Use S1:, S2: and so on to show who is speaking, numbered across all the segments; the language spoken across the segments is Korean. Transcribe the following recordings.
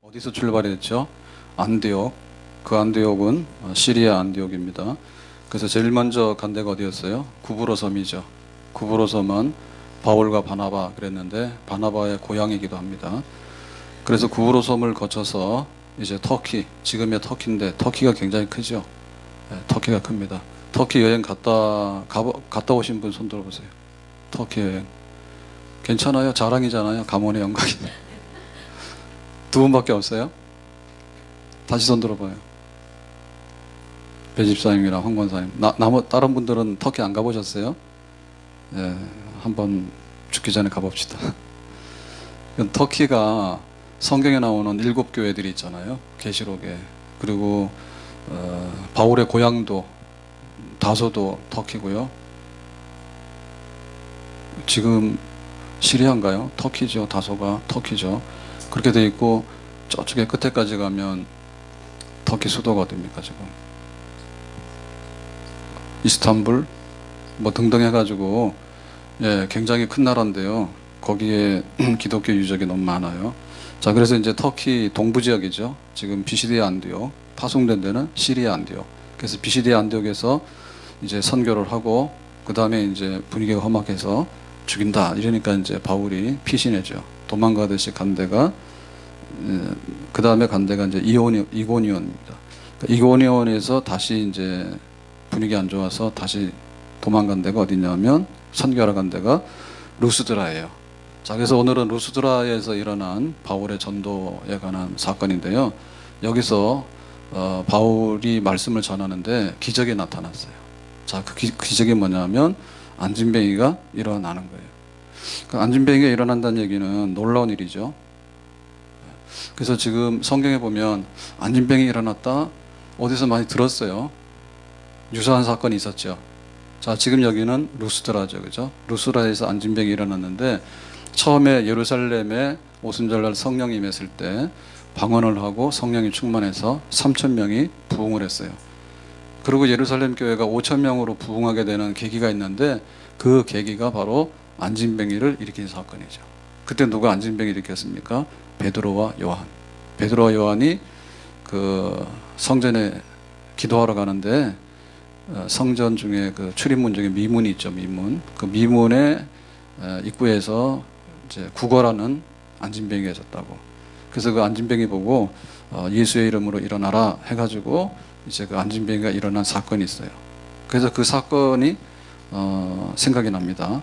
S1: 어디서 출발했죠? 안디옥. 그 안디옥은 시리아 안디옥입니다. 그래서 제일 먼저 간 데가 어디였어요? 구브로 섬이죠. 구브로 섬은 바울과 바나바 그랬는데 바나바의 고향이기도 합니다. 그래서 구브로 섬을 거쳐서 이제 터키, 지금의 터키인데 터키가 굉장히 크죠. 네, 터키가 큽니다. 터키 여행 갔다 오신 분 손 들어보세요. 터키 여행. 괜찮아요? 자랑이잖아요. 가문의 영광이네. 두 분밖에 없어요? 다시 손 들어봐요. 배 집사님이랑 황 권사님. 다른 분들은 터키 안 가보셨어요? 예, 한번 죽기 전에 가봅시다. 터키가 성경에 나오는 7교회들이 있잖아요. 계시록에. 그리고 바울의 고향도 다소도 터키고요. 지금 시리아인가요? 터키죠. 다소가 터키죠. 그렇게 돼 있고 저쪽에 끝에까지 가면 터키 수도가 어딥니까 지금? 이스탄불 뭐 등등 해가지고 예, 굉장히 큰 나라인데요. 거기에 기독교 유적이 너무 많아요. 자, 그래서 이제 터키 동부 지역이죠. 지금 비시디아 안디옥, 파송된 데는 시리아 안디옥. 그래서 비시디아 안디옥에서 이제 선교를 하고 그 다음에 이제 분위기가 험악해서 죽인다 이러니까 이제 바울이 피신해죠. 도망가듯이 간 데가 그 다음에 간 데가 이제 이고니온입니다. 그러니까 이고니온에서 다시 이제 분위기 안 좋아서 다시 도망간 데가 어디냐면 선교하러 간 데가 루스드라예요. 자, 그래서 오늘은 루스드라에서 일어난 바울의 전도에 관한 사건인데요. 여기서 바울이 말씀을 전하는데 기적이 나타났어요. 자, 그 기적이 뭐냐면 안진뱅이가 일어나는 거예요. 그 안진뱅이가 일어난다는 얘기는 놀라운 일이죠. 그래서 지금 성경에 보면 안진뱅이 일어났다 어디서 많이 들었어요. 유사한 사건이 있었죠. 자, 지금 여기는 루스드라죠, 그죠? 루스드라에서 안진뱅이 일어났는데 처음에 예루살렘에 오순절날 성령이 임했을 때 방언을 하고 성령이 충만해서 3,000명이 부흥을 했어요. 그리고 예루살렘 교회가 5,000명으로 부흥하게 되는 계기가 있는데 그 계기가 바로 안진뱅이를 일으킨 사건이죠. 그때 누가 안진뱅이를 일으켰습니까? 베드로와 요한. 베드로와 요한이 그 성전에 기도하러 가는데 성전 중에 그 출입문 중에 미문이 있죠. 미문. 그 미문의 입구에서 이제 구걸하는 안진뱅이가 있었다고. 그래서 그 안진뱅이 보고 예수의 이름으로 일어나라 해가지고 이제 그 안진뱅이가 일어난 사건이 있어요. 그래서 그 사건이 생각이 납니다.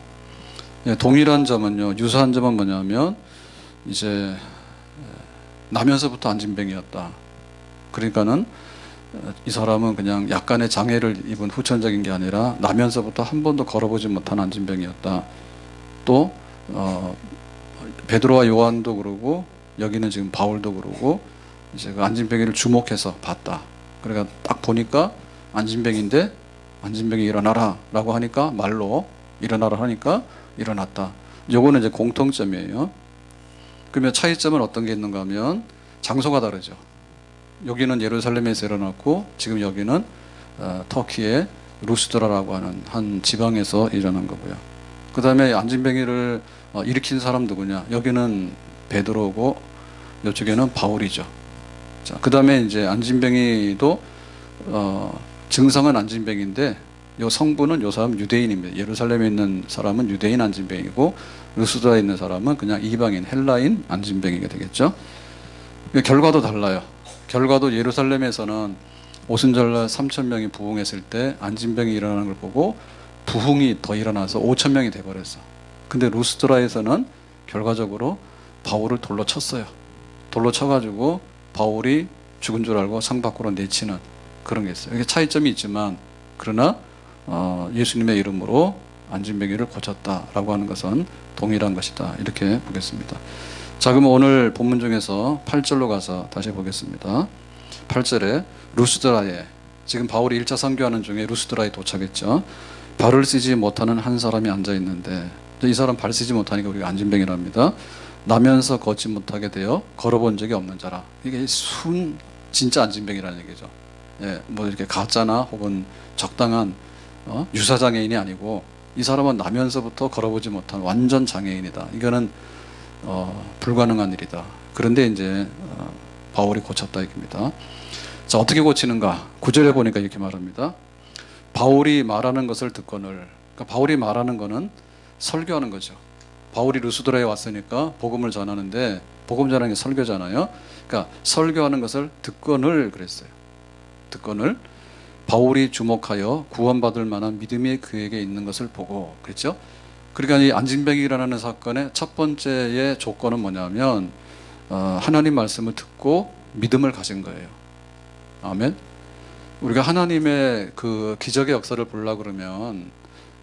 S1: 동일한 점은요, 유사한 점은 뭐냐면 이제 나면서부터 안진뱅이였다. 그러니까는 이 사람은 그냥 약간의 장애를 입은 후천적인 게 아니라 나면서부터 한 번도 걸어보지 못한 안진뱅이였다. 또 베드로와 요한도 그러고 여기는 지금 바울도 그러고 이제 그 안진뱅이를 주목해서 봤다. 그러니까 딱 보니까 안진뱅인데 안진뱅이 일어나라 라고 하니까 말로 일어나라 하니까 일어났다. 요거는 이제 공통점이에요. 그러면 차이점은 어떤 게 있는가 하면 장소가 다르죠. 여기는 예루살렘에서 일어났고 지금 여기는 터키의 루스드라라고 하는 한 지방에서 일어난 거고요. 그 다음에 안진뱅이를 일으킨 사람 누구냐? 여기는 베드로고 이쪽에는 바울이죠. 자, 그 다음에 이제 안진뱅이도 증상은 안진뱅인데 요 성부는 요 사람 유대인입니다. 예루살렘에 있는 사람은 유대인 안진뱅이고 루스드라에 있는 사람은 그냥 이방인 헬라인 안진뱅이가 되겠죠. 결과도 달라요. 결과도 예루살렘에서는 오순절날 3,000명이 부흥했을 때 안진뱅이 일어나는 걸 보고 부흥이 더 일어나서 5,000명이 돼버렸어. 근데 루스드라에서는 결과적으로 바울을 돌로 쳤어요. 돌로 쳐가지고 바울이 죽은 줄 알고 성 밖으로 내치는 그런 게 있어요. 이게 차이점이 있지만 그러나 예수님의 이름으로 안진뱅이를 고쳤다라고 하는 것은 동일한 것이다. 이렇게 보겠습니다. 자, 그럼 오늘 본문 중에서 8절로 가서 다시 보겠습니다. 8절에 루스드라에 지금 바울이 1차 선교하는 중에 루스드라에 도착했죠. 발을 쓰지 못하는 한 사람이 앉아 있는데 이 사람 발 쓰지 못하니까 우리가 안진뱅이랍니다. 나면서 걷지 못하게 되어 걸어본 적이 없는 자라. 이게 진짜 안진뱅이라는 얘기죠. 예, 뭐 이렇게 가짜나 혹은 적당한 유사 장애인이 아니고 이 사람은 나면서부터 걸어보지 못한 완전 장애인이다. 이거는 불가능한 일이다. 그런데 이제 바울이 고쳤다 이겁니다. 자, 어떻게 고치는가? 9절에 보니까 이렇게 말합니다. 바울이 말하는 것을 듣거늘. 그러니까 바울이 말하는 거는 설교하는 거죠. 바울이 루스드라에 왔으니까 복음을 전하는데, 복음 전하는 게 설교잖아요. 그러니까 설교하는 것을 듣거늘 그랬어요. 듣거늘. 바울이 주목하여 구원받을 만한 믿음이 그에게 있는 것을 보고 그랬죠. 그러니까 이 안진뱅이 일어나는 사건의 첫 번째의 조건은 뭐냐면 하나님 말씀을 듣고 믿음을 가진 거예요. 아멘. 우리가 하나님의 그 기적의 역사를 보려고 그러면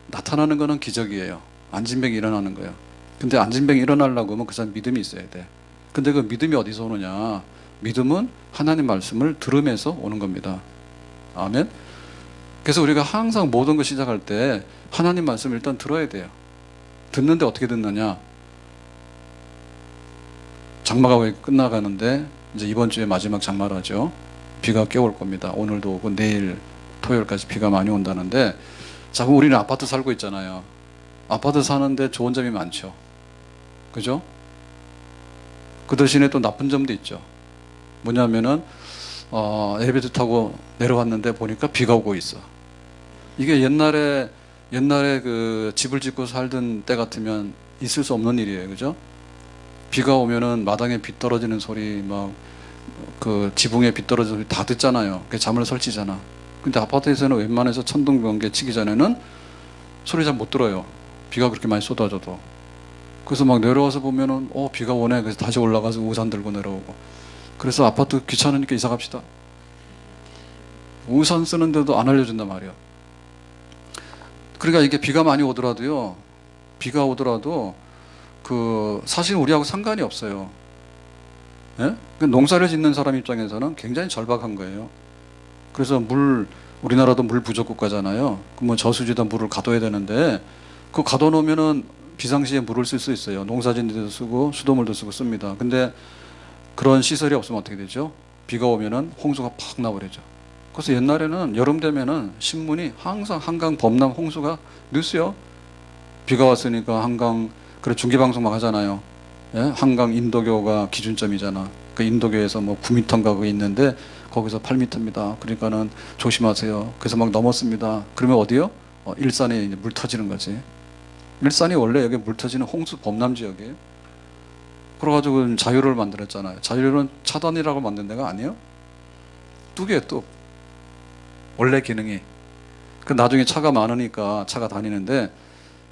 S1: 나타나는 거는 기적이에요. 안진뱅이 일어나는 거예요. 근데 안진뱅이 일어나려고 하면 그 사람 믿음이 있어야 돼. 근데 그 믿음이 어디서 오느냐? 믿음은 하나님 말씀을 들으면서 오는 겁니다. 아멘. 그래서 우리가 항상 모든 거 시작할 때 하나님 말씀을 일단 들어야 돼요. 듣는데 어떻게 듣느냐? 장마가 끝나가는데 이제 이번 주에 마지막 장마를 하죠. 비가 꽤 올 겁니다. 오늘도 오고 내일 토요일까지 비가 많이 온다는데, 자, 그럼 우리는 아파트 살고 있잖아요. 아파트 사는데 좋은 점이 많죠. 그죠? 그 대신에 또 나쁜 점도 있죠. 뭐냐면은 엘리베이터 타고 내려왔는데 보니까 비가 오고 있어. 이게 옛날에 그 집을 짓고 살던 때 같으면 있을 수 없는 일이에요. 그죠? 비가 오면은 마당에 비 떨어지는 소리, 막 그 지붕에 비 떨어지는 소리 다 듣잖아요. 그게 잠을 설치잖아. 근데 아파트에서는 웬만해서 천둥번개 치기 전에는 소리 잘 못 들어요. 비가 그렇게 많이 쏟아져도. 그래서 막 내려와서 보면은 비가 오네. 그래서 다시 올라가서 우산 들고 내려오고. 그래서 아파트 귀찮으니까 이사 갑시다. 우산 쓰는데도 안 알려준단 말이야. 그러니까 이게 비가 많이 오더라도요. 비가 오더라도 사실 우리하고 상관이 없어요. 예? 농사를 짓는 사람 입장에서는 굉장히 절박한 거예요. 그래서 우리나라도 물 부족 국가잖아요. 그러면 저수지에다 물을 가둬야 되는데, 그 가둬놓으면은 비상시에 물을 쓸 수 있어요. 농사짓는 데도 쓰고 수돗물도 쓰고 씁니다. 근데 그런 시설이 없으면 어떻게 되죠? 비가 오면은 홍수가 팍 나버리죠. 그래서 옛날에는 여름 되면은 신문이 항상 한강 범람 홍수가 뉴스요. 비가 왔으니까 한강, 그래 중계방송 막 하잖아요. 예? 한강 인도교가 기준점이잖아. 그 인도교에서 뭐 9m인가 그게 있는데 거기서 8m입니다. 그러니까는 조심하세요. 그래서 막 넘었습니다. 그러면 어디요? 일산에 이제 물 터지는 거지. 일산이 원래 여기 물 터지는 홍수 범람 지역이에요. 그래가지고 자유를 만들었잖아요. 자유는 차단이라고 만든 데가 아니에요? 뚝이에요, 뚝. 원래 기능이. 그 나중에 차가 많으니까 차가 다니는데,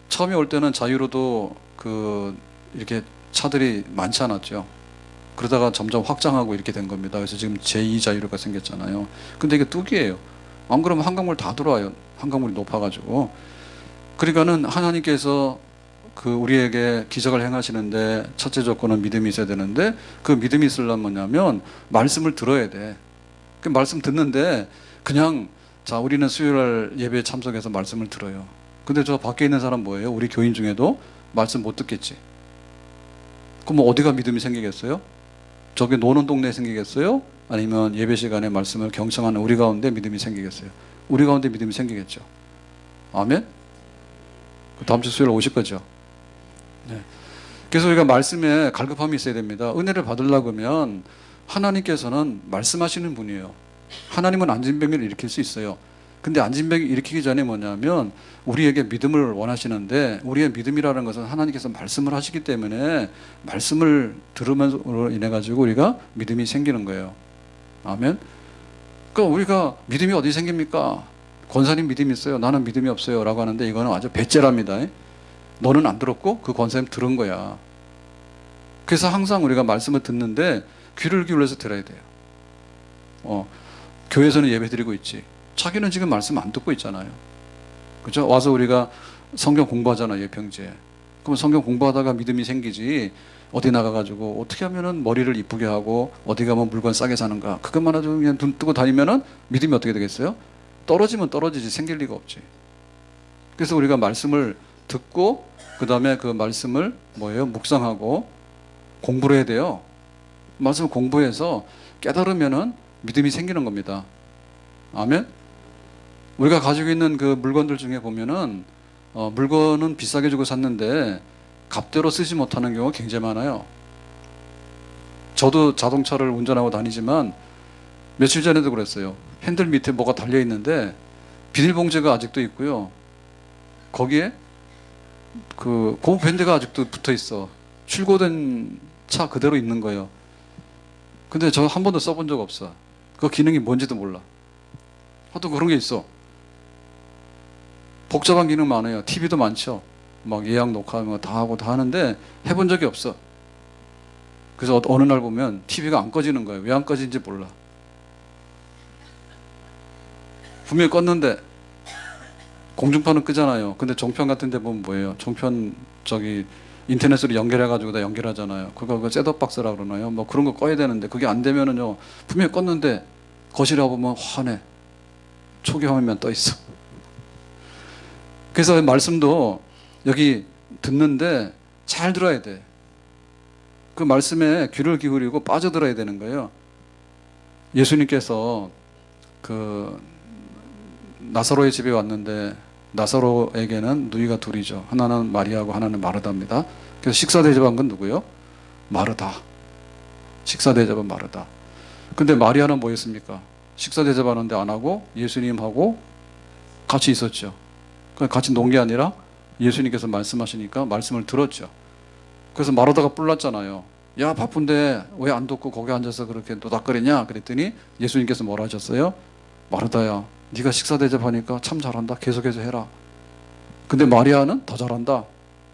S1: 처음에 올 때는 자유로도 이렇게 차들이 많지 않았죠. 그러다가 점점 확장하고 이렇게 된 겁니다. 그래서 지금 제2 자유로가 생겼잖아요. 근데 이게 뚝이에요. 안 그러면 한강물 다 들어와요. 한강물이 높아가지고. 그러니까는 하나님께서 우리에게 기적을 행하시는데 첫째 조건은 믿음이 있어야 되는데, 그 믿음이 있으려면 뭐냐면 말씀을 들어야 돼. 그 말씀 듣는데 그냥 자, 우리는 수요일 예배에 참석해서 말씀을 들어요. 근데 저 밖에 있는 사람 뭐예요? 우리 교인 중에도 말씀 못 듣겠지. 그럼 어디가 믿음이 생기겠어요? 저기 노는 동네에 생기겠어요? 아니면 예배 시간에 말씀을 경청하는 우리 가운데 믿음이 생기겠어요? 우리 가운데 믿음이 생기겠죠. 아멘? 다음 주 수요일 오실 거죠? 네. 그래서 우리가 말씀에 갈급함이 있어야 됩니다. 은혜를 받으려고 하면 하나님께서는 말씀하시는 분이에요. 하나님은 안진뱅이를 일으킬 수 있어요. 근데 안진뱅이 일으키기 전에 뭐냐면 우리에게 믿음을 원하시는데, 우리의 믿음이라는 것은 하나님께서 말씀을 하시기 때문에 말씀을 들으면서 인해 가지고 우리가 믿음이 생기는 거예요. 아멘. 그러니까 우리가 믿음이 어디 생깁니까? 권사님 믿음이 있어요, 나는 믿음이 없어요 라고 하는데, 이거는 아주 배째랍니다. 너는 안 들었고 그 권사님 들은 거야. 그래서 항상 우리가 말씀을 듣는데 귀를 기울여서 들어야 돼요. 교회에서는 예배 드리고 있지, 자기는 지금 말씀 안 듣고 있잖아요. 그죠? 와서 우리가 성경 공부하잖아요, 예평지에. 그럼 성경 공부하다가 믿음이 생기지, 어디 나가가지고 어떻게 하면은 머리를 이쁘게 하고 어디 가면 물건 싸게 사는가, 그것만 아주 그냥 눈 뜨고 다니면은 믿음이 어떻게 되겠어요? 떨어지면 떨어지지, 생길 리가 없지. 그래서 우리가 말씀을 듣고 그 다음에 그 말씀을 묵상하고 공부를 해야 돼요. 말씀을 공부해서 깨달으면은 믿음이 생기는 겁니다. 아멘. 우리가 가지고 있는 그 물건들 중에 보면은 물건은 비싸게 주고 샀는데 값대로 쓰지 못하는 경우가 굉장히 많아요. 저도 자동차를 운전하고 다니지만 며칠 전에도 그랬어요. 핸들 밑에 뭐가 달려 있는데 비닐봉지가 아직도 있고요. 거기에 그 고무 밴드가 아직도 붙어 있어. 출고된 차 그대로 있는 거예요. 근데 저 한 번도 써본 적 없어. 그 기능이 뭔지도 몰라. 하여튼 그런 게 있어. 복잡한 기능 많아요. TV도 많죠. 막 예약 녹화하면 다 하고 다 하는데 해본 적이 없어. 그래서 어느 날 보면 TV가 안 꺼지는 거예요. 왜 안 꺼지는지 몰라. 분명히 껐는데 공중파는 끄잖아요. 근데 종편 같은 데 보면 뭐예요? 종편 저기 인터넷으로 연결해가지고 다 연결하잖아요. 그거 셋톱박스라 그러나요? 뭐 그런 거 꺼야 되는데 그게 안 되면은요 분명히 껐는데 거실에 와보면 환해. 초기 화면만 떠 있어. 그래서 말씀도 여기 듣는데 잘 들어야 돼. 그 말씀에 귀를 기울이고 빠져들어야 되는 거예요. 예수님께서 그 나사로의 집에 왔는데 나사로에게는 누이가 둘이죠. 하나는 마리아고 하나는 마르다입니다. 그래서 식사 대접한 건 누구요? 마르다. 식사 대접은 마르다. 근데 마리아는 뭐 했습니까? 식사 대접하는데 안 하고 예수님하고 같이 있었죠. 같이 논 게 아니라 예수님께서 말씀하시니까 말씀을 들었죠. 그래서 마르다가 뿔났잖아요. 야 바쁜데 왜 안 돕고 거기 앉아서 그렇게 노닥거리냐 그랬더니 예수님께서 뭐라 하셨어요? 마르다야 네가 식사 대접하니까 참 잘한다. 계속해서 해라. 근데 마리아는 더 잘한다.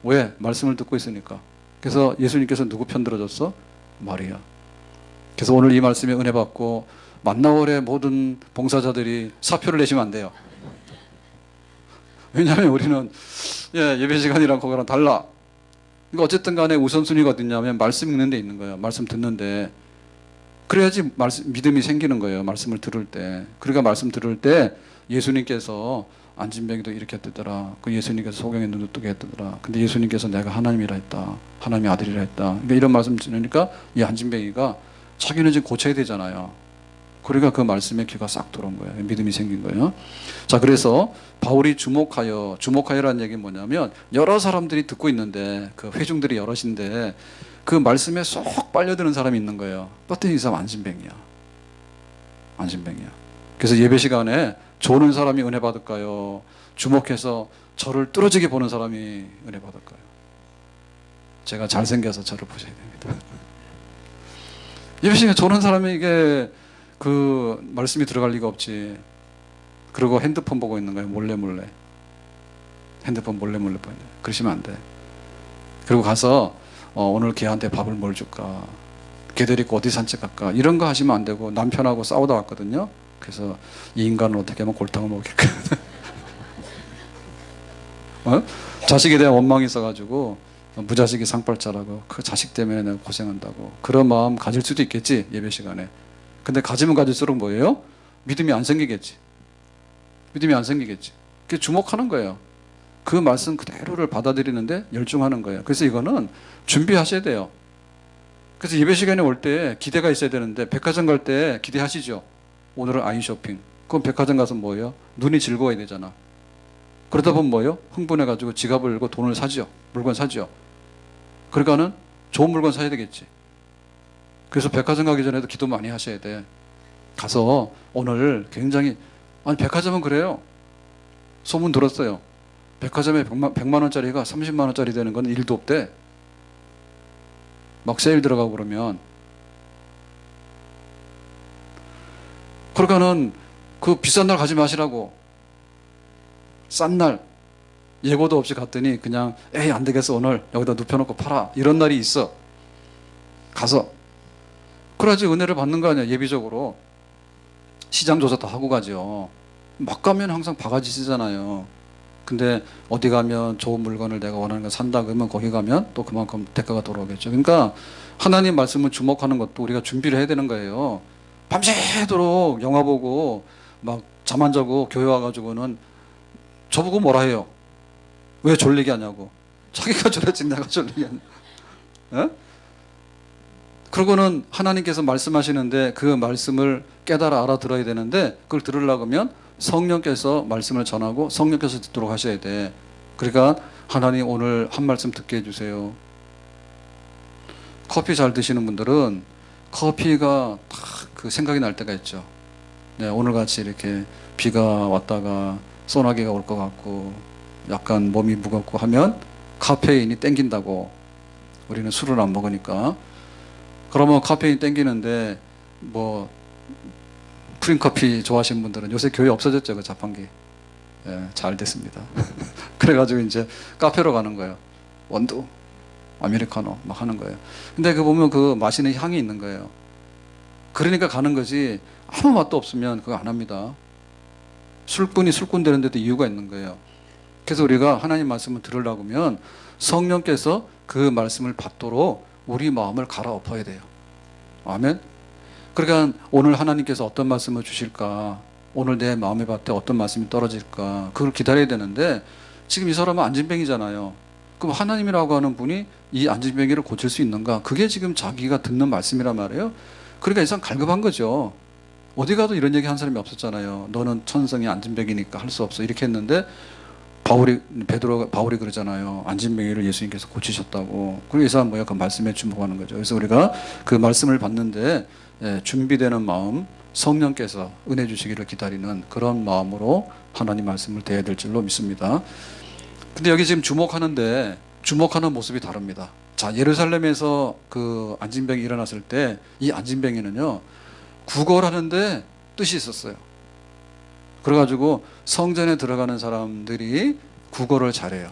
S1: 왜? 말씀을 듣고 있으니까. 그래서 예수님께서 누구 편 들어줬어? 마리아. 그래서 오늘 이 말씀에 은혜 받고 만나월의 모든 봉사자들이 사표를 내시면 안 돼요. 왜냐하면 우리는 예배 시간이랑 그거랑 달라. 그러니까 어쨌든 간에 우선순위가 어딨냐면 말씀 읽는 데 있는 거예요. 말씀 듣는데 그래야지 믿음이 생기는 거예요. 말씀을 들을 때. 그러니까 말씀 들을 때 예수님께서 안진뱅이도 이렇게 했더라. 그 예수님께서 소경의 눈을 뜨게 했더라. 근데 예수님께서 내가 하나님이라 했다. 하나님의 아들이라 했다. 그러니까 이런 말씀 들으니까 이 안진뱅이가 자기는 지금 고쳐야 되잖아요. 그러니까 그 말씀에 귀가 싹 들어온 거예요. 믿음이 생긴 거예요. 자, 그래서 바울이 주목하여라는 얘기는 뭐냐면 여러 사람들이 듣고 있는데 그 회중들이 여럿인데 그 말씀에 쏙 빨려드는 사람이 있는 거예요. 그랬더니 이 사람 안진뱅이야. 안진뱅이야. 그래서 예배 시간에 조는 사람이 은혜 받을까요? 주목해서 저를 뚫어지게 보는 사람이 은혜 받을까요? 제가 잘생겨서 저를 보셔야 됩니다. 예배 시간에 조는 사람이 이게 그 말씀이 들어갈 리가 없지. 그리고 핸드폰 보고 있는 거예요. 몰래. 핸드폰 몰래 보이네. 그러시면 안 돼. 그리고 가서 오늘 걔한테 밥을 뭘 줄까? 걔 데리고 어디 산책할까? 이런 거 하시면 안 되고 남편하고 싸우다 왔거든요. 그래서 이 인간은 어떻게 하면 골탕을 먹일까? 자식에 대한 원망이 있어가지고 무자식이 상팔자라고 그 자식 때문에 내가 고생한다고 그런 마음 가질 수도 있겠지 예배 시간에. 근데 가지면 가질수록 뭐예요? 믿음이 안 생기겠지. 믿음이 안 생기겠지. 그게 주목하는 거예요. 그 말씀 그대로를 받아들이는데 열중하는 거예요. 그래서 이거는 준비하셔야 돼요. 그래서 예배 시간에 올 때 기대가 있어야 되는데 백화점 갈 때 기대하시죠. 오늘은 아이 쇼핑. 그럼 백화점 가서 뭐예요? 눈이 즐거워야 되잖아. 그러다 보면 뭐예요? 흥분해가지고 지갑을 열고 돈을 사죠. 물건 사죠. 그러니까는 좋은 물건 사야 되겠지. 그래서 백화점 가기 전에도 기도 많이 하셔야 돼. 가서 오늘 굉장히 아니 백화점은 그래요. 소문 들었어요. 백화점에 100만 원짜리가 30만 원짜리 되는 건 일도 없대. 막 세일 들어가고 그러면. 그러니까는 그 비싼 날 가지 마시라고. 싼 날 예고도 없이 갔더니 그냥 에이 안 되겠어 오늘 여기다 눕혀놓고 팔아. 이런 날이 있어. 가서. 그래야지 은혜를 받는 거 아니야 예비적으로. 시장 조사 다 하고 가죠. 막 가면 항상 바가지 쓰잖아요. 근데 어디 가면 좋은 물건을 내가 원하는 거 산다 그러면 거기 가면 또 그만큼 대가가 돌아오겠죠. 그러니까 하나님 말씀을 주목하는 것도 우리가 준비를 해야 되는 거예요. 밤새도록 영화 보고 막 잠 안 자고 교회 와가지고는 저보고 뭐라 해요. 왜 졸리게 하냐고. 자기가 졸렸지 내가 졸리게 하냐. 에? 그러고는 하나님께서 말씀하시는데 그 말씀을 깨달아 알아들어야 되는데 그걸 들으려고 하면 성령께서 말씀을 전하고 성령께서 듣도록 하셔야 돼. 그러니까 하나님 오늘 한 말씀 듣게 해주세요. 커피 잘 드시는 분들은 커피가 딱 그 생각이 날 때가 있죠. 네, 오늘같이 이렇게 비가 왔다가 소나기가 올 것 같고 약간 몸이 무겁고 하면 카페인이 땡긴다고. 우리는 술을 안 먹으니까. 그러면 카페인 땡기는데 뭐 프린커피 좋아하시는 분들은 요새 교회 없어졌죠, 그 자판기. 예, 잘 됐습니다. 그래가지고 이제 카페로 가는 거예요. 원두, 아메리카노 막 하는 거예요. 근데 그 보면 그 마시는 향이 있는 거예요. 그러니까 가는 거지 아무 맛도 없으면 그거 안 합니다. 술꾼이 술꾼 되는데도 이유가 있는 거예요. 그래서 우리가 하나님 말씀을 들으려고 하면 성령께서 그 말씀을 받도록 우리 마음을 갈아엎어야 돼요. 아멘. 그러니까 오늘 하나님께서 어떤 말씀을 주실까, 오늘 내 마음에 밭에 어떤 말씀이 떨어질까, 그걸 기다려야 되는데 지금 이 사람은 안진뱅이잖아요. 그럼 하나님이라고 하는 분이 이 안진뱅이를 고칠 수 있는가? 그게 지금 자기가 듣는 말씀이란 말이에요. 그러니까 이 사람 갈급한 거죠. 어디 가도 이런 얘기 한 사람이 없었잖아요. 너는 천성이 안진뱅이니까 할 수 없어. 이렇게 했는데 바울이 그러잖아요. 안진뱅이를 예수님께서 고치셨다고. 그리고 이 사람 뭐야? 그 말씀에 주목하는 거죠. 그래서 우리가 그 말씀을 받는데 준비되는 마음, 성령께서 은혜 주시기를 기다리는 그런 마음으로 하나님 말씀을 대해야 될 줄로 믿습니다. 근데 여기 지금 주목하는 모습이 다릅니다. 자, 예루살렘에서 그 안진뱅이 일어났을 때 이 안진뱅이는요, 구걸을 하는데 뜻이 있었어요. 그래가지고 성전에 들어가는 사람들이 구걸을 잘해요.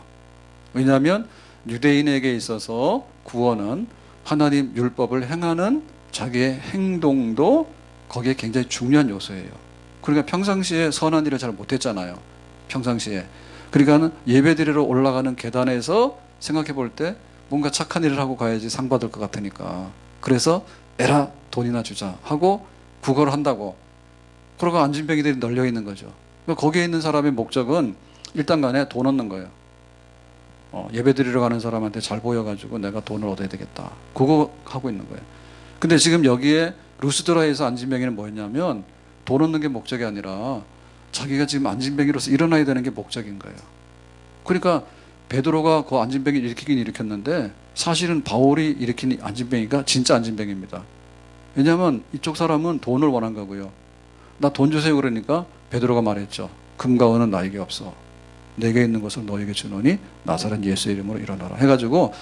S1: 왜냐하면 유대인에게 있어서 구원은 하나님 율법을 행하는 자기의 행동도 거기에 굉장히 중요한 요소예요. 그러니까 평상시에 선한 일을 잘 못했잖아요. 평상시에. 그러니까 예배드리러 올라가는 계단에서 생각해 볼 때 뭔가 착한 일을 하고 가야지 상 받을 것 같으니까. 그래서 에라 돈이나 주자 하고 구걸을 한다고. 그러고 안진뱅이들이 널려 있는 거죠. 그러니까 거기에 있는 사람의 목적은 일단 간에 돈 얻는 거예요. 예배드리러 가는 사람한테 잘 보여가지고 내가 돈을 얻어야 되겠다. 그거 하고 있는 거예요. 근데 지금 여기에 루스드라에서 안진뱅이는 뭐였냐면 돈 얻는 게 목적이 아니라 자기가 지금 안진뱅이로서 일어나야 되는 게 목적인 거예요. 그러니까 베드로가 그 안진뱅이를 일으키긴 일으켰는데 사실은 바울이 일으킨 안진뱅이가 진짜 안진뱅이입니다. 왜냐하면 이쪽 사람은 돈을 원한 거고요. 나 돈 주세요 그러니까 베드로가 말했죠. 금과 은은 나에게 없어. 내게 있는 것을 너에게 주노니 나사렛 예수의 이름으로 일어나라. 해가지고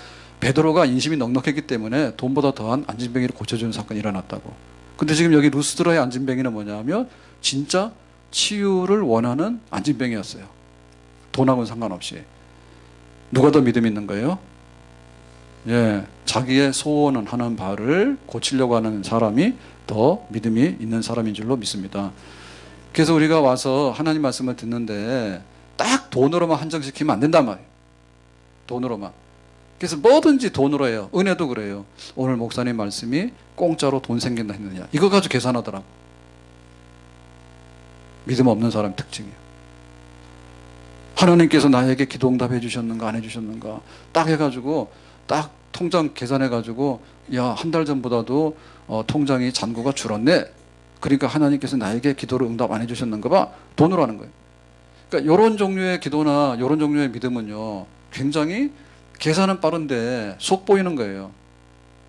S1: 베드로가 인심이 넉넉했기 때문에 돈보다 더한 안진뱅이를 고쳐주는 사건이 일어났다고. 근데 지금 여기 루스드라의 안진뱅이는 뭐냐면 진짜 치유를 원하는 안진뱅이였어요. 돈하고는 상관없이. 누가 더 믿음이 있는 거예요? 예, 자기의 소원은 하는 바를 고치려고 하는 사람이 더 믿음이 있는 사람인 줄로 믿습니다. 그래서 우리가 와서 하나님 말씀을 듣는데 딱 돈으로만 한정시키면 안 된단 말이에요. 돈으로만. 그래서 뭐든지 돈으로 해요. 은혜도 그래요. 오늘 목사님 말씀이 공짜로 돈 생긴다 했느냐. 이거 가지고 계산하더라고. 믿음 없는 사람 특징이에요. 하나님께서 나에게 기도 응답해 주셨는가 안 해주셨는가 딱 해가지고 딱 통장 계산해가지고 야, 한 달 전보다도 통장이 잔고가 줄었네. 그러니까 하나님께서 나에게 기도를 응답 안 해주셨는가 봐. 돈으로 하는 거예요. 그러니까 이런 종류의 기도나 이런 종류의 믿음은요 굉장히 계산은 빠른데 속 보이는 거예요.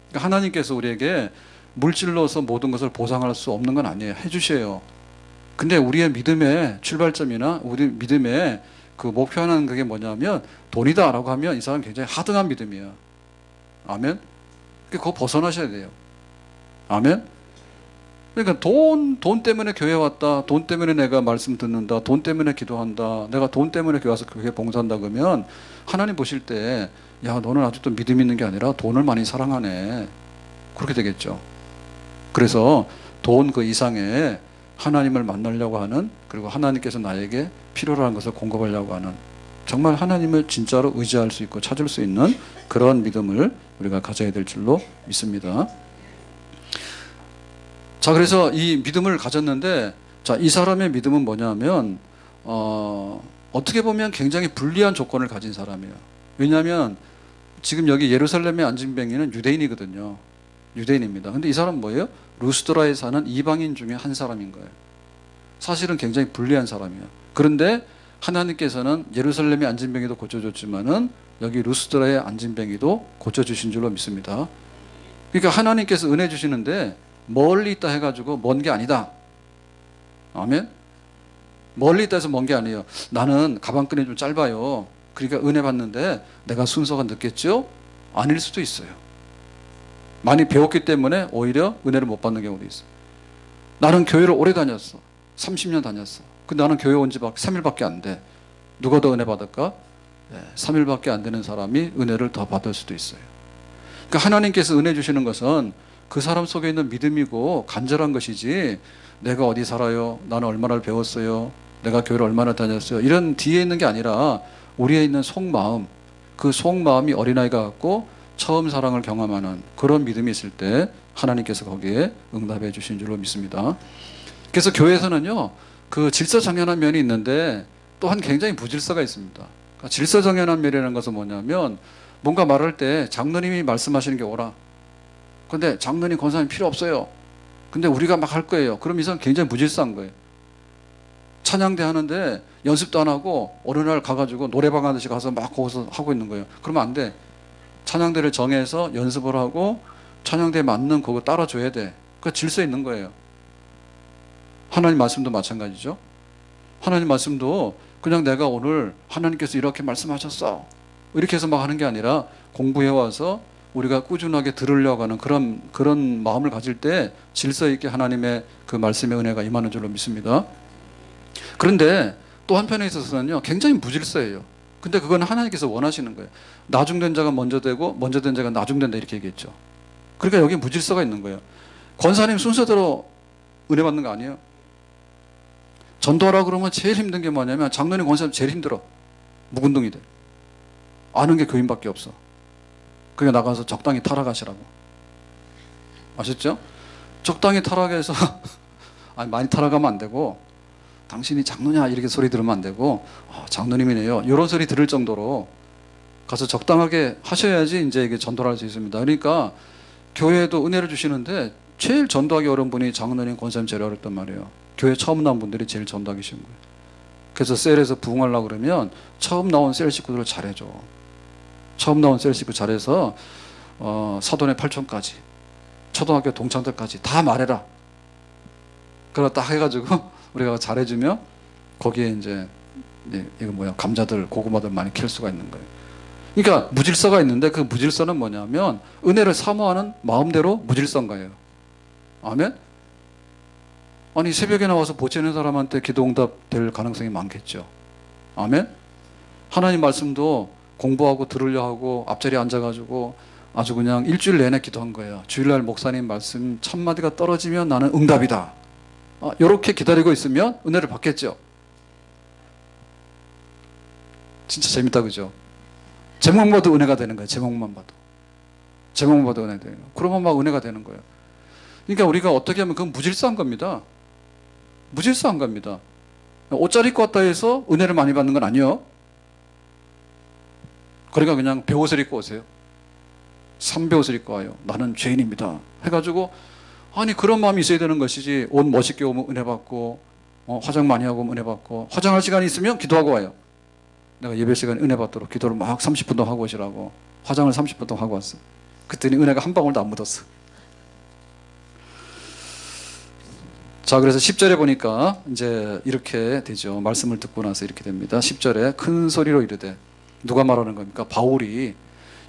S1: 그러니까 하나님께서 우리에게 물질로서 모든 것을 보상할 수 없는 건 아니에요. 해주셔요. 근데 우리의 믿음의 출발점이나 우리 믿음의 그 목표하는 그게 뭐냐면 돈이다라고 하면 이 사람은 굉장히 하등한 믿음이에요. 아멘. 그거 벗어나셔야 돼요. 아멘. 그러니까 돈 때문에 교회 왔다. 돈 때문에 내가 말씀 듣는다. 돈 때문에 기도한다. 내가 돈 때문에 교회 와서 교회 봉사한다 그러면 하나님 보실 때 야, 너는 아직도 믿음 있는 게 아니라 돈을 많이 사랑하네. 그렇게 되겠죠. 그래서 돈 그 이상의 하나님을 만나려고 하는, 그리고 하나님께서 나에게 필요로 한 것을 공급하려고 하는, 정말 하나님을 진짜로 의지할 수 있고 찾을 수 있는 그런 믿음을 우리가 가져야 될 줄로 믿습니다. 자, 그래서 이 믿음을 가졌는데, 자, 이 사람의 믿음은 뭐냐면 어떻게 보면 굉장히 불리한 조건을 가진 사람이에요. 왜냐하면 지금 여기 예루살렘의 안진뱅이는 유대인이거든요. 유대인입니다. 근데 이 사람은 뭐예요? 루스드라에 사는 이방인 중에 한 사람인 거예요. 사실은 굉장히 불리한 사람이에요. 그런데 하나님께서는 예루살렘의 안진뱅이도 고쳐줬지만은 여기 루스드라의 안진뱅이도 고쳐주신 줄로 믿습니다. 그러니까 하나님께서 은혜 주시는데 멀리 있다 해가지고 먼 게 아니다. 아멘. 멀리 있다 해서 먼 게 아니에요. 나는 가방끈이 좀 짧아요. 그러니까 은혜 받는데 내가 순서가 늦겠죠? 아닐 수도 있어요. 많이 배웠기 때문에 오히려 은혜를 못 받는 경우도 있어요. 나는 교회를 오래 다녔어. 30년 다녔어. 근데 나는 교회 온 지 3일밖에 안 돼. 누가 더 은혜 받을까? 3일밖에 안 되는 사람이 은혜를 더 받을 수도 있어요. 그러니까 하나님께서 은혜 주시는 것은 그 사람 속에 있는 믿음이고 간절한 것이지, 내가 어디 살아요? 나는 얼마나 배웠어요? 내가 교회를 얼마나 다녔어요? 이런 뒤에 있는 게 아니라 우리에 있는 속마음, 그 속마음이 어린아이가 같고 처음 사랑을 경험하는 그런 믿음이 있을 때 하나님께서 거기에 응답해 주신 줄로 믿습니다. 그래서 교회에서는요, 그 질서정연한 면이 있는데 또한 굉장히 부질서가 있습니다. 그러니까 질서정연한 면이라는 것은 뭐냐면, 뭔가 말할 때 장로님이 말씀하시는 게 옳아. 근데 장로님, 권사님 필요 없어요. 근데 우리가 막 할 거예요. 그럼 이 사람 굉장히 무질서한 거예요. 찬양대 하는데 연습도 안 하고 어느 날 가가지고 노래방 하듯이 가서 막 거기서 하고 있는 거예요. 그러면 안 돼. 찬양대를 정해서 연습을 하고 찬양대에 맞는 그거 따라줘야 돼. 그 질서 있는 거예요. 하나님 말씀도 마찬가지죠. 하나님 말씀도 그냥 내가 오늘 하나님께서 이렇게 말씀하셨어, 이렇게 해서 막 하는 게 아니라 공부해 와서 우리가 꾸준하게 들으려고 하는 그런 마음을 가질 때 질서 있게 하나님의 그 말씀의 은혜가 임하는 줄로 믿습니다. 그런데 또 한편에 있어서는요, 굉장히 무질서예요. 근데 그건 하나님께서 원하시는 거예요. 나중된 자가 먼저 되고 먼저 된 자가 나중된다, 이렇게 얘기했죠. 그러니까 여기 무질서가 있는 거예요. 권사님 순서대로 은혜 받는 거 아니에요. 전도하라 그러면 제일 힘든 게 뭐냐면, 장로님, 권사님 제일 힘들어. 묵은둥이 돼. 아는 게 교인밖에 없어. 그러니까 나가서 적당히 타락하시라고. 아셨죠? 적당히 타락해서 아니, 많이 타락하면 안 되고, 당신이 장로냐 이렇게 소리 들으면 안 되고, 장로님이네요 이런 소리 들을 정도로 가서 적당하게 하셔야지 이제 이게 전도를 할 수 있습니다. 그러니까 교회에도 은혜를 주시는데 제일 전도하기 어려운 분이 장로님, 권사님 제일 어렵단 말이에요. 교회 처음 나온 분들이 제일 전도하기 쉬운 거예요. 그래서 셀에서 부흥하려고 그러면 처음 나온 셀 식구들을 잘해줘. 처음 나온 셀 식구 잘해서 사돈의 8촌까지 초등학교 동창들까지 다 말해라. 그러다 딱 해가지고 우리가 잘해주면 거기에 이제 이거 뭐야, 감자들, 고구마들 많이 캘 수가 있는 거예요. 그러니까 무질서가 있는데, 그 무질서는 뭐냐면 은혜를 사모하는 마음대로 무질서인 거예요. 아멘? 아니, 새벽에 나와서 보채는 사람한테 기도 응답 될 가능성이 많겠죠. 아멘? 하나님 말씀도 공부하고 들으려 하고 앞자리에 앉아가지고 아주 그냥 일주일 내내 기도한 거예요. 주일날 목사님 말씀 첫 마디가 떨어지면 나는 응답이다. 이렇게 기다리고 있으면 은혜를 받겠죠. 진짜 재밌다, 그죠? 제목만 봐도 은혜가 되는 거예요. 제목만 봐도 은혜가 되는 거예요. 그러면 막 은혜가 되는 거예요. 그러니까 우리가 어떻게 하면 그건 무질서한 겁니다. 무질서한 겁니다. 옷 잘 입고 왔다 해서 은혜를 많이 받는 건 아니에요. 그러니까 그냥 배옷을 입고 오세요. 삼배옷을 입고 와요. 나는 죄인입니다 해가지고, 아니, 그런 마음이 있어야 되는 것이지. 옷 멋있게 오면 은혜 받고, 화장 많이 하고 오면 은혜 받고, 화장할 시간이 있으면 기도하고 와요. 내가 예배 시간에 은혜 받도록 기도를 막 30분 동안 하고 오시라고 화장을 30분 동안 하고 왔어. 그랬더니 은혜가 한 방울도 안 묻었어. 자, 그래서 10절에 보니까 이제 이렇게 되죠. 말씀을 듣고 나서 이렇게 됩니다. 10절에 큰 소리로 이르되, 누가 말하는 겁니까? 바울이.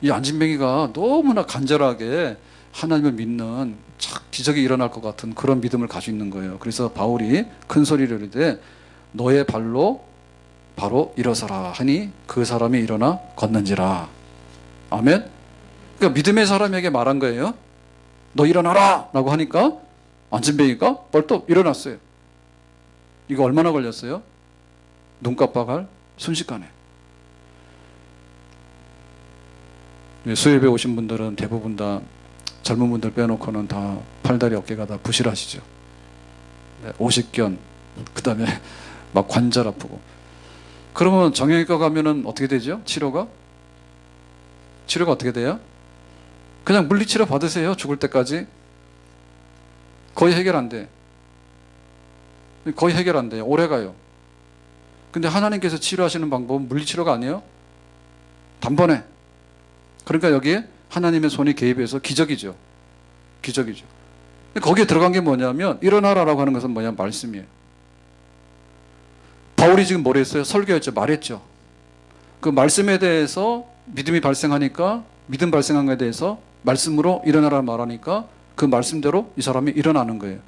S1: 이 안진뱅이가 너무나 간절하게 하나님을 믿는 착 기적이 일어날 것 같은 그런 믿음을 가지고 있는 거예요. 그래서 바울이 큰 소리로 이르되 너의 발로 바로 일어서라 하니 그 사람이 일어나 걷는지라. 아멘. 그러니까 믿음의 사람에게 말한 거예요. 너 일어나라 라고 하니까 안진뱅이가 벌떡 일어났어요. 이거 얼마나 걸렸어요? 눈 깜빡할 순식간에. 수협에 오신 분들은 대부분 다, 젊은 분들 빼놓고는 다 팔다리 어깨가 다 부실하시죠. 50견, 그 다음에 막 관절 아프고. 그러면 정형외과 가면은 어떻게 되죠? 치료가 어떻게 돼요? 그냥 물리치료 받으세요. 죽을 때까지. 거의 해결 안 돼. 거의 해결 안 돼요. 오래 가요. 근데 하나님께서 치료하시는 방법은 물리치료가 아니에요. 단번에. 그러니까 여기에 하나님의 손이 개입해서 기적이죠. 기적이죠. 거기에 들어간 게 뭐냐면 일어나라라고 하는 것은 뭐냐 말씀이에요. 바울이 지금 뭘 했어요? 설교했죠. 말했죠. 그 말씀에 대해서 믿음이 발생하니까 믿음 발생한 것에 대해서 말씀으로 일어나라 말하니까 그 말씀대로 이 사람이 일어나는 거예요.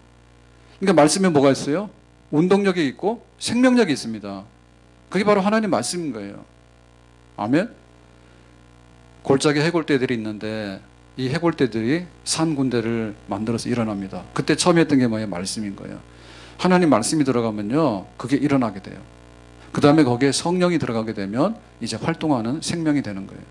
S1: 그러니까 말씀에 뭐가 있어요? 운동력이 있고 생명력이 있습니다. 그게 바로 하나님 말씀인 거예요. 아멘? 골짜기 해골대들이 있는데 이 해골대들이 산 군대를 만들어서 일어납니다. 그때 처음 했던 게 뭐예요? 말씀인 거예요. 하나님 말씀이 들어가면요 그게 일어나게 돼요. 그 다음에 거기에 성령이 들어가게 되면 이제 활동하는 생명이 되는 거예요.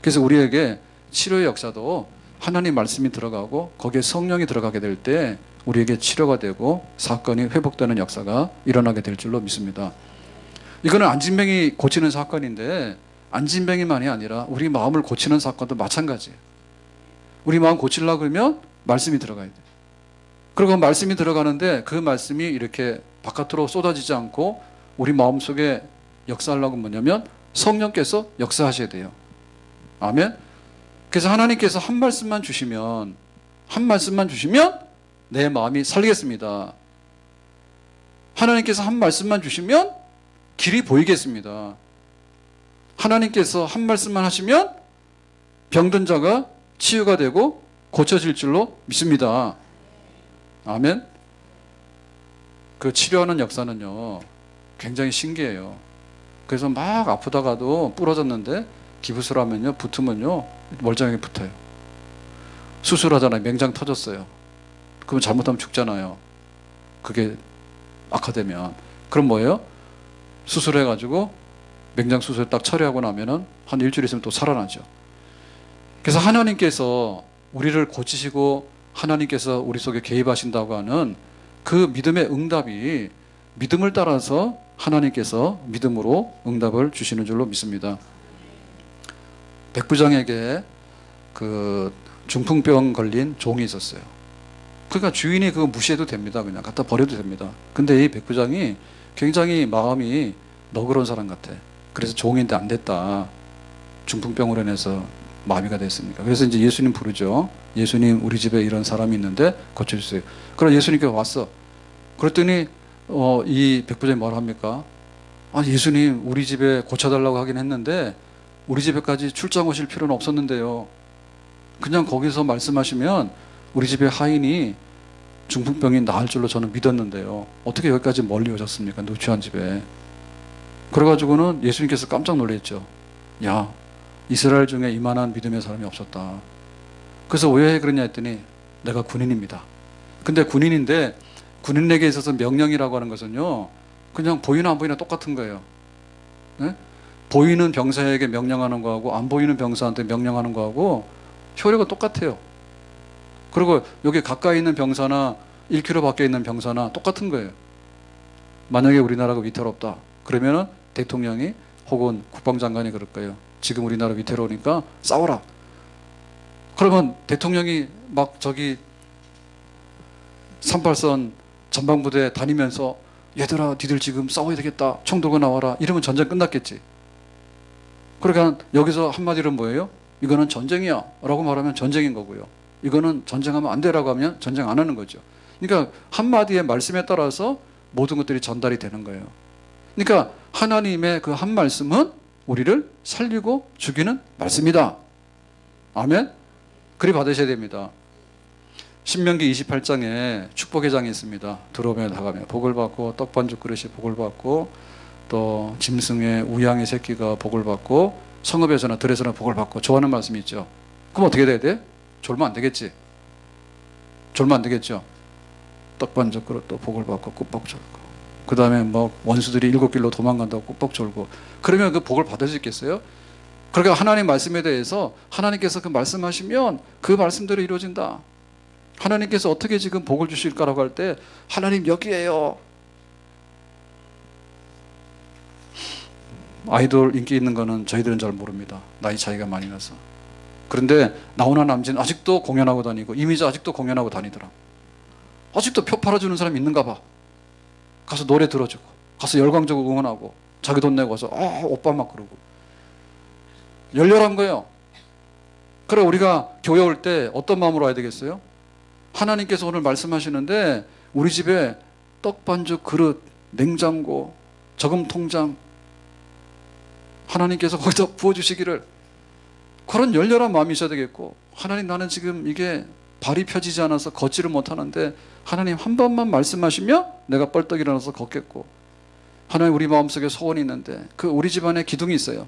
S1: 그래서 우리에게 치료의 역사도 하나님 말씀이 들어가고 거기에 성령이 들어가게 될 때 우리에게 치료가 되고 사건이 회복되는 역사가 일어나게 될 줄로 믿습니다. 이거는 안진뱅이 고치는 사건인데 안진뱅이만이 아니라 우리 마음을 고치는 사건도 마찬가지예요. 우리 마음 고치려고 그러면 말씀이 들어가야 돼요. 그리고 말씀이 들어가는데 그 말씀이 이렇게 바깥으로 쏟아지지 않고 우리 마음속에 역사하려고 뭐냐면 성령께서 역사하셔야 돼요. 아멘. 그래서 하나님께서 한 말씀만 주시면 내 마음이 살겠습니다. 하나님께서 한 말씀만 주시면 길이 보이겠습니다. 하나님께서 한 말씀만 하시면 병든 자가 치유가 되고 고쳐질 줄로 믿습니다. 아멘. 그 치료하는 역사는요 굉장히 신기해요. 그래서 막 아프다가도 부러졌는데 기부스라면요 붙으면요 멀쩡하게 붙어요. 수술하잖아요. 맹장 터졌어요. 그럼 잘못하면 죽잖아요. 그게 악화되면. 그럼 뭐예요? 수술해가지고 맹장 수술 딱 처리하고 나면은 한 일주일 있으면 또 살아나죠. 그래서 하나님께서 우리를 고치시고 하나님께서 우리 속에 개입하신다고 하는 그 믿음의 응답이 믿음을 따라서 하나님께서 믿음으로 응답을 주시는 줄로 믿습니다. 백부장에게 그 중풍병 걸린 종이 있었어요. 그러니까 주인이 그거 무시해도 됩니다. 그냥 갖다 버려도 됩니다. 근데 이 백부장이 굉장히 마음이 너그러운 사람 같아. 그래서 종인데 안 됐다. 중풍병으로 인해서 마비가 됐으니까. 그래서 이제 예수님 부르죠. 예수님 우리 집에 이런 사람이 있는데 고쳐주세요. 그럼 예수님께서 왔어. 그랬더니 이 백부장이 뭘 합니까? 아 예수님 우리 집에 고쳐달라고 하긴 했는데 우리 집에까지 출장 오실 필요는 없었는데요. 그냥 거기서 말씀하시면 우리 집에 하인이 중풍병이 나을 줄로 저는 믿었는데요. 어떻게 여기까지 멀리 오셨습니까? 누추한 집에. 그래가지고는 예수님께서 깜짝 놀랐죠. 야 이스라엘 중에 이만한 믿음의 사람이 없었다. 그래서 왜 그러냐 했더니 내가 군인입니다. 근데 군인인데 군인에게 있어서 명령이라고 하는 것은요 그냥 보이나 안 보이나 똑같은 거예요. 네? 보이는 병사에게 명령하는 거하고 안 보이는 병사한테 명령하는 거하고 효력은 똑같아요. 그리고 여기 가까이 있는 병사나 1km 밖에 있는 병사나 똑같은 거예요. 만약에 우리나라가 위태롭다 그러면은 대통령이 혹은 국방장관이 그럴 거예요. 지금 우리나라 위태로우니까 싸워라. 그러면 대통령이 막 저기 38선 전방부대 다니면서 얘들아 니들 지금 싸워야 되겠다. 총 들고 나와라. 이러면 전쟁 끝났겠지. 그러니까 여기서 한마디로 뭐예요? 이거는 전쟁이야 라고 말하면 전쟁인 거고요. 이거는 전쟁하면 안 되라고 하면 전쟁 안 하는 거죠. 그러니까 한마디의 말씀에 따라서 모든 것들이 전달이 되는 거예요. 그러니까 하나님의 그 한 말씀은 우리를 살리고 죽이는 말씀이다. 아멘. 그리 받으셔야 됩니다. 신명기 28장에 축복의 장이 있습니다. 들어오면 나가면 복을 받고 떡반죽 그릇이 복을 받고 또 짐승의 우양의 새끼가 복을 받고 성읍에서나 들에서나 복을 받고 좋아하는 말씀이 있죠. 그럼 어떻게 돼야 돼? 졸면 안 되겠지. 졸면 안 되겠죠. 떡반죽 그릇도 복을 받고 꾹뻑 졸고 그 다음에 뭐 원수들이 7길로 도망간다고 꾹뻑 졸고 그러면 그 복을 받을 수 있겠어요? 그러니까 하나님 말씀에 대해서 하나님께서 그 말씀하시면 그 말씀대로 이루어진다. 하나님께서 어떻게 지금 복을 주실까라고 할 때 하나님 여기에요. 아이돌 인기 있는 거는 저희들은 잘 모릅니다. 나이 차이가 많이 나서. 그런데 나훈아 남진 아직도 공연하고 다니고 이미자 아직도 공연하고 다니더라. 아직도 표 팔아주는 사람이 있는가 봐. 가서 노래 들어주고 가서 열광적으로 응원하고 자기 돈 내고 와서 오빠 막 그러고 열렬한 거예요. 그래 우리가 교회 올 때 어떤 마음으로 와야 되겠어요? 하나님께서 오늘 말씀하시는데 우리 집에 떡 반죽 그릇, 냉장고, 저금 통장 하나님께서 거기다 부어주시기를, 그런 열렬한 마음이 있어야 되겠고, 하나님 나는 지금 이게 발이 펴지지 않아서 걷지를 못하는데 하나님 한 번만 말씀하시면 내가 뻘떡 일어나서 걷겠고, 하나님 우리 마음속에 소원이 있는데 그 우리 집안에 기둥이 있어요.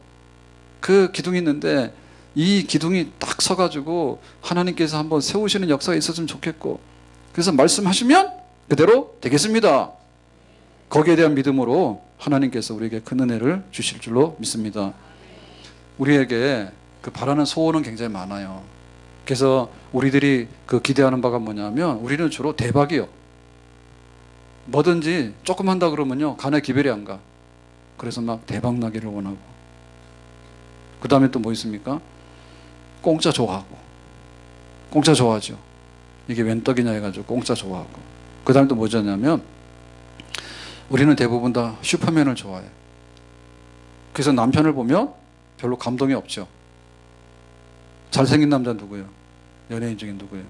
S1: 그 기둥이 있는데 이 기둥이 딱 서가지고 하나님께서 한번 세우시는 역사가 있었으면 좋겠고, 그래서 말씀하시면 그대로 되겠습니다. 거기에 대한 믿음으로 하나님께서 우리에게 큰 은혜를 주실 줄로 믿습니다. 우리에게 그 바라는 소원은 굉장히 많아요. 그래서 우리들이 그 기대하는 바가 뭐냐면, 우리는 주로 대박이요. 뭐든지 조금 한다 그러면요 간에 기별이 안 가. 그래서 막 대박 나기를 원하고, 그 다음에 또 뭐 있습니까? 공짜 좋아하고. 공짜 좋아하죠. 이게 웬 떡이냐 해가지고 공짜 좋아하고. 그 다음에 또 뭐냐면 우리는 대부분 다 슈퍼맨을 좋아해요. 그래서 남편을 보면 별로 감동이 없죠. 잘생긴 남자 누구예요? 연예인 중에 누구예요?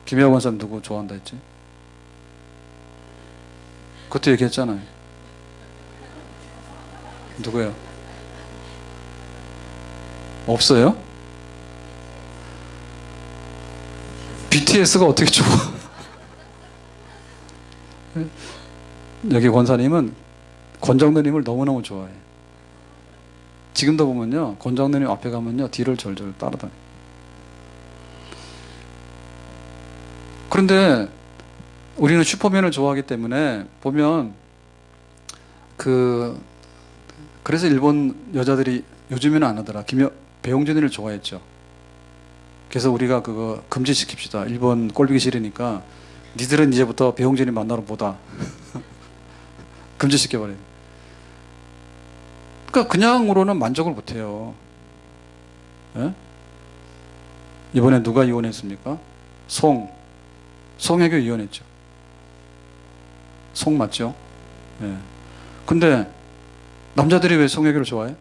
S1: 김혜아 원사님 누구 좋아한다 했지? 그것도 얘기했잖아요. 누구예요? 없어요? BTS가 어떻게 좋아? 여기 권사님은 권장로님을 너무너무 좋아해. 지금도 보면요 권장로님 앞에 가면요 뒤를 절절 따라다녀. 그런데 우리는 슈퍼맨을 좋아하기 때문에 보면 그래서 일본 여자들이 요즘에는 안 하더라. 배용준이를 좋아했죠. 그래서 우리가 그거 금지시킵시다. 일본 꼴보기 싫으니까 니들은 이제부터 배용준이 만나러 보다. 금지시켜버려요. 그러니까 그냥으로는 만족을 못해요. 예? 이번에 누가 이혼했습니까? 송혜교 이혼했죠. 송 맞죠? 예. 근데 남자들이 왜 송혜교를 좋아해?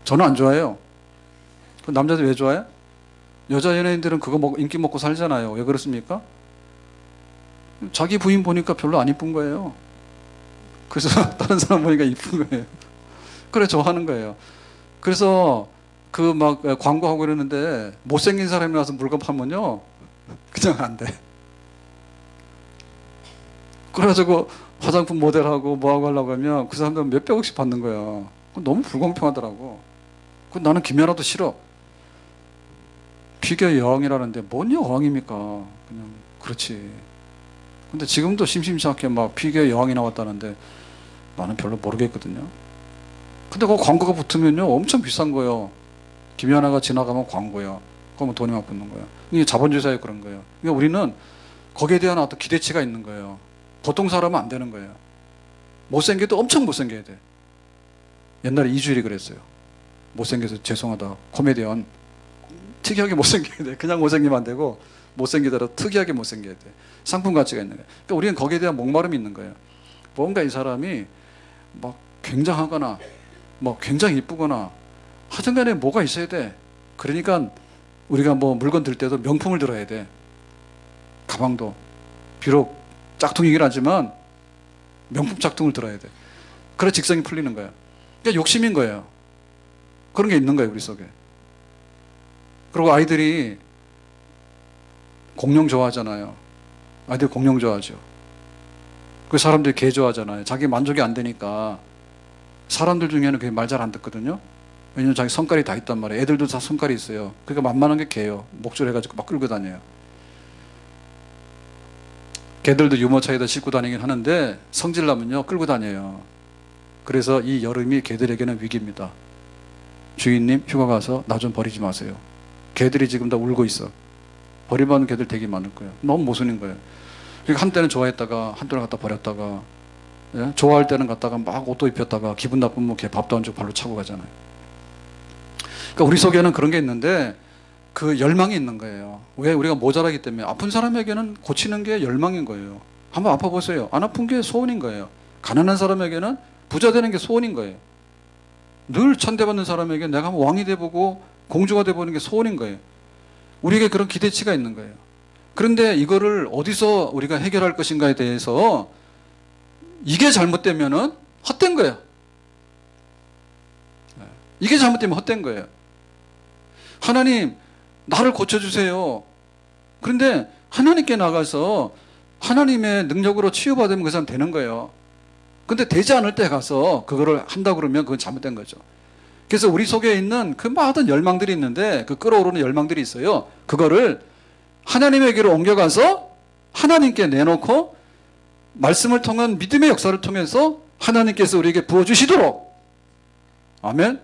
S1: 저는 안 좋아해요. 남자들 왜 좋아해? 여자 연예인들은 그거 인기 먹고 살잖아요. 왜 그렇습니까? 자기 부인 보니까 별로 안 이쁜 거예요. 그래서 다른 사람 보니까 이쁜 거예요. 그래 좋아하는 거예요. 그래서 그 막 광고하고 이러는데 못생긴 사람이 나와서 물건 팔면요 그냥 안 돼. 그래가지고 화장품 모델하고 뭐하고 하려고 하면 그 사람들은 몇백억씩 받는 거야. 너무 불공평하더라고. 나는 김연아도 싫어. 피겨 여왕이라는데 뭔 여왕입니까? 그냥 그렇지. 근데 지금도 심심치 않게 막 피겨 여왕이 나왔다는데 나는 별로 모르겠거든요. 근데 그 광고가 붙으면요 엄청 비싼 거예요. 김연아가 지나가면 광고야. 그러면 돈이 막 붙는 거야. 이게 자본주의 사회 그런 거예요. 그러니까 우리는 거기에 대한 어떤 기대치가 있는 거예요. 보통 사람은 안 되는 거예요. 못생겨도 엄청 못생겨야 돼. 옛날에 이주일이 그랬어요. 못생겨서 죄송하다. 코미디언 특이하게 못생겨야 돼. 그냥 못생기면 안 되고 못생기더라도 특이하게 못생겨야 돼. 상품 가치가 있는 거예요. 그러니까 우리는 거기에 대한 목마름이 있는 거예요. 뭔가 이 사람이 막 굉장하거나 뭐 굉장히 이쁘거나 하여튼 간에 뭐가 있어야 돼. 그러니까 우리가 뭐 물건 들 때도 명품을 들어야 돼. 가방도 비록 짝퉁이긴 하지만 명품 짝퉁을 들어야 돼. 그래 직성이 풀리는 거야. 그러니까 욕심인 거예요. 그런 게 있는 거예요 우리 속에. 그리고 아이들이 공룡 좋아하잖아요. 아이들 공룡 좋아하죠. 그 사람들이 개 좋아하잖아요. 자기 만족이 안 되니까. 사람들 중에는 그게 말 잘 안 듣거든요. 왜냐면 자기 성깔이 다 있단 말이에요. 애들도 다 성깔이 있어요. 그러니까 만만한 게 개예요. 목줄 해가지고 막 끌고 다녀요. 개들도 유모차에다 싣고 다니긴 하는데 성질 나면요 끌고 다녀요. 그래서 이 여름이 개들에게는 위기입니다. 주인님 휴가 가서 나 좀 버리지 마세요. 개들이 지금 다 울고 있어. 버림받는 개들 되게 많을 거예요. 너무 모순인 거예요. 그러니까 한때는 좋아했다가 한때는 갖다 버렸다가, 예? 좋아할 때는 갖다가 막 옷도 입혔다가 기분 나쁘면 개 밥도 안 주고 발로 차고 가잖아요. 그러니까 우리 속에는 그런 게 있는데 그 열망이 있는 거예요. 왜? 우리가 모자라기 때문에. 아픈 사람에게는 고치는 게 열망인 거예요. 한번 아파보세요. 안 아픈 게 소원인 거예요. 가난한 사람에게는 부자 되는 게 소원인 거예요. 늘 천대받는 사람에게 내가 한번 왕이 돼보고 공주가 돼보는 게 소원인 거예요. 우리에게 그런 기대치가 있는 거예요. 그런데 이거를 어디서 우리가 해결할 것인가에 대해서 이게 잘못되면은 헛된 거예요. 이게 잘못되면 헛된 거예요. 하나님, 나를 고쳐주세요. 그런데 하나님께 나가서 하나님의 능력으로 치유받으면 그 사람 되는 거예요. 근데 되지 않을 때 가서 그거를 한다 그러면 그건 잘못된 거죠. 그래서 우리 속에 있는 그 많은 열망들이 있는데, 그 끓어오르는 열망들이 있어요. 그거를 하나님에게로 옮겨가서 하나님께 내놓고 말씀을 통한 믿음의 역사를 통해서 하나님께서 우리에게 부어주시도록. 아멘.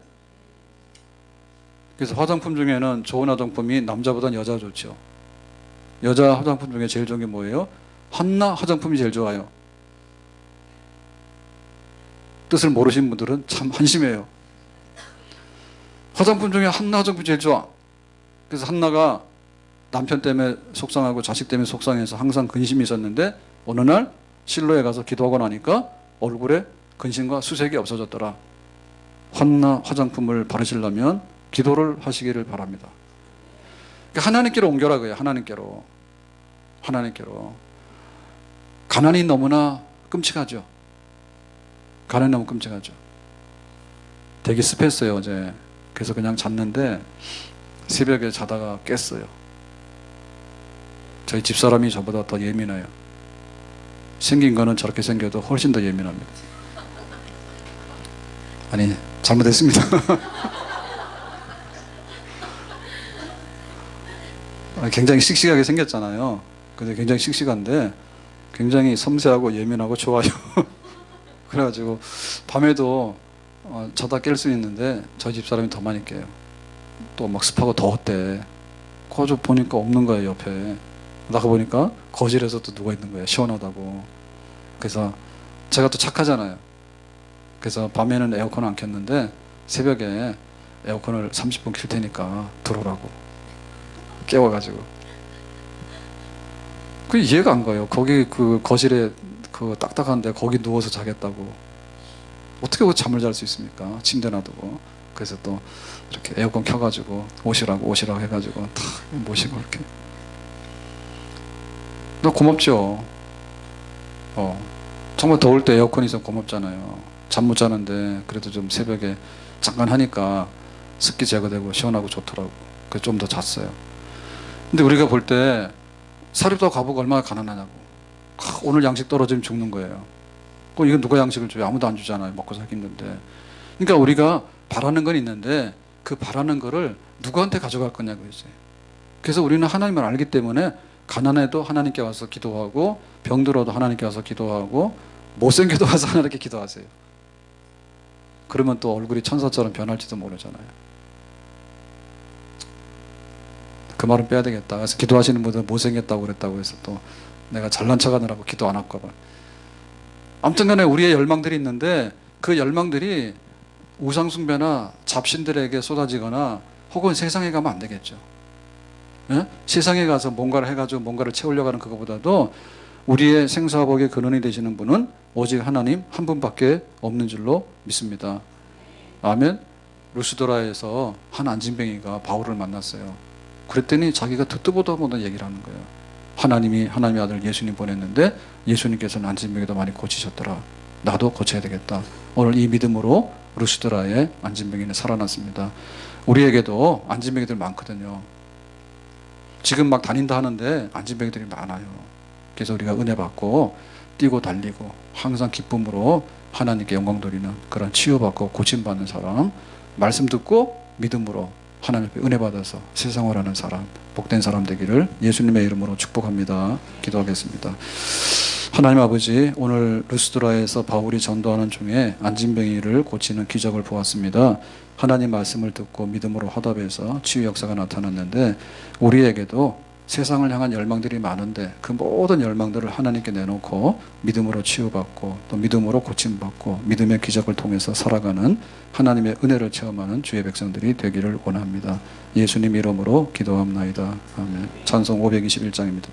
S1: 그래서 화장품 중에는 좋은 화장품이 남자보다는 여자가 좋죠. 여자 화장품 중에 제일 좋은 게 뭐예요? 한나 화장품이 제일 좋아요. 뜻을 모르신 분들은 참 한심해요. 화장품 중에 한나 화장품이 제일 좋아. 그래서 한나가 남편 때문에 속상하고 자식 때문에 속상해서 항상 근심이 있었는데, 어느 날 실로에 가서 기도하고 나니까 얼굴에 근심과 수색이 없어졌더라. 한나 화장품을 바르시려면 기도를 하시기를 바랍니다. 그러니까 하나님께로 옮겨라고요. 하나님께로. 하나님께로. 가난이 너무나 끔찍하죠. 가난이 너무 끔찍하죠. 되게 습했어요, 어제. 그래서 그냥 잤는데 새벽에 자다가 깼어요. 저희 집사람이 저보다 더 예민해요. 생긴 거는 저렇게 생겨도 훨씬 더 예민합니다. 아니, 잘못했습니다. 굉장히 씩씩하게 생겼잖아요. 근데 굉장히 씩씩한데 굉장히 섬세하고 예민하고 좋아요. 그래가지고 밤에도 자다 깰 수 있는데 저희 집사람이 더 많이 깨요. 또 막 습하고 더웠대. 거저 보니까 없는 거예요, 옆에. 나가 보니까 거실에서 또 누워 있는 거예요, 시원하다고. 그래서 제가 또 착하잖아요. 그래서 밤에는 에어컨을 안 켰는데 새벽에 에어컨을 30분 킬 테니까 들어오라고 깨워가지고. 그 이해가 안 가요. 거기 그 거실에 그 딱딱한데 거기 누워서 자겠다고. 어떻게 잠을 잘 수 있습니까? 침대 놔두고. 그래서 또 이렇게 에어컨 켜가지고 오시라고 해가지고 다 모시고 이렇게. 너 고맙죠. 정말 더울 때 에어컨이 있어서 고맙잖아요. 잠 못 자는데 그래도 좀 새벽에 잠깐 하니까 습기 제거되고 시원하고 좋더라고. 그래서 좀 더 잤어요. 근데 우리가 볼 때 사립도 가보고 얼마나 가난하냐고. 오늘 양식 떨어지면 죽는 거예요. 이건 누가 양식을 줘요? 아무도 안 주잖아요. 먹고 살기 힘든데. 그러니까 우리가 바라는 건 있는데 그 바라는 거를 누구한테 가져갈 거냐고 이제. 그래서 우리는 하나님을 알기 때문에 가난해도 하나님께 와서 기도하고, 병들어도 하나님께 와서 기도하고, 못생겨도 와서 하나님께 기도하세요. 그러면 또 얼굴이 천사처럼 변할지도 모르잖아요. 그 말은 빼야 되겠다. 그래서 기도하시는 분들은 못생겼다고 그랬다고 해서 또 내가 잘난 척하느라고 기도 안 할까 봐. 아무튼 간에 우리의 열망들이 있는데 그 열망들이 우상숭배나 잡신들에게 쏟아지거나 혹은 세상에 가면 안 되겠죠. 예? 세상에 가서 뭔가를 해가지고 뭔가를 채우려고 하는 그거보다도 우리의 생사와 복의 근원이 되시는 분은 오직 하나님 한 분밖에 없는 줄로 믿습니다. 아멘. 루스드라에서 한 안진뱅이가 바울을 만났어요. 그랬더니 자기가 듣도 보도 못한 얘기를 하는 거예요. 하나님의 아들 예수님 보냈는데 예수님께서는 안진뱅이도 많이 고치셨더라. 나도 고쳐야 되겠다. 오늘 이 믿음으로 루스드라의 안진뱅이는 살아났습니다. 우리에게도 안진뱅이들 많거든요. 지금 막 다닌다 하는데 안진뱅이들이 많아요. 그래서 우리가 은혜 받고 뛰고 달리고 항상 기쁨으로 하나님께 영광 돌리는 그런 치유받고 고침받는 사람, 말씀 듣고 믿음으로 하나님 앞에 은혜 받아서 세상을 하는 사람, 복된 사람 되기를 예수님의 이름으로 축복합니다. 기도하겠습니다. 하나님 아버지, 오늘 루스드라에서 바울이 전도하는 중에 안진뱅이를 고치는 기적을 보았습니다. 하나님 말씀을 듣고 믿음으로 화답해서 치유 역사가 나타났는데 우리에게도 세상을 향한 열망들이 많은데 그 모든 열망들을 하나님께 내놓고 믿음으로 치유받고 또 믿음으로 고침받고 믿음의 기적을 통해서 살아가는 하나님의 은혜를 체험하는 주의 백성들이 되기를 원합니다. 예수님 이름으로 기도합나이다. 아멘. 찬송 521장입니다.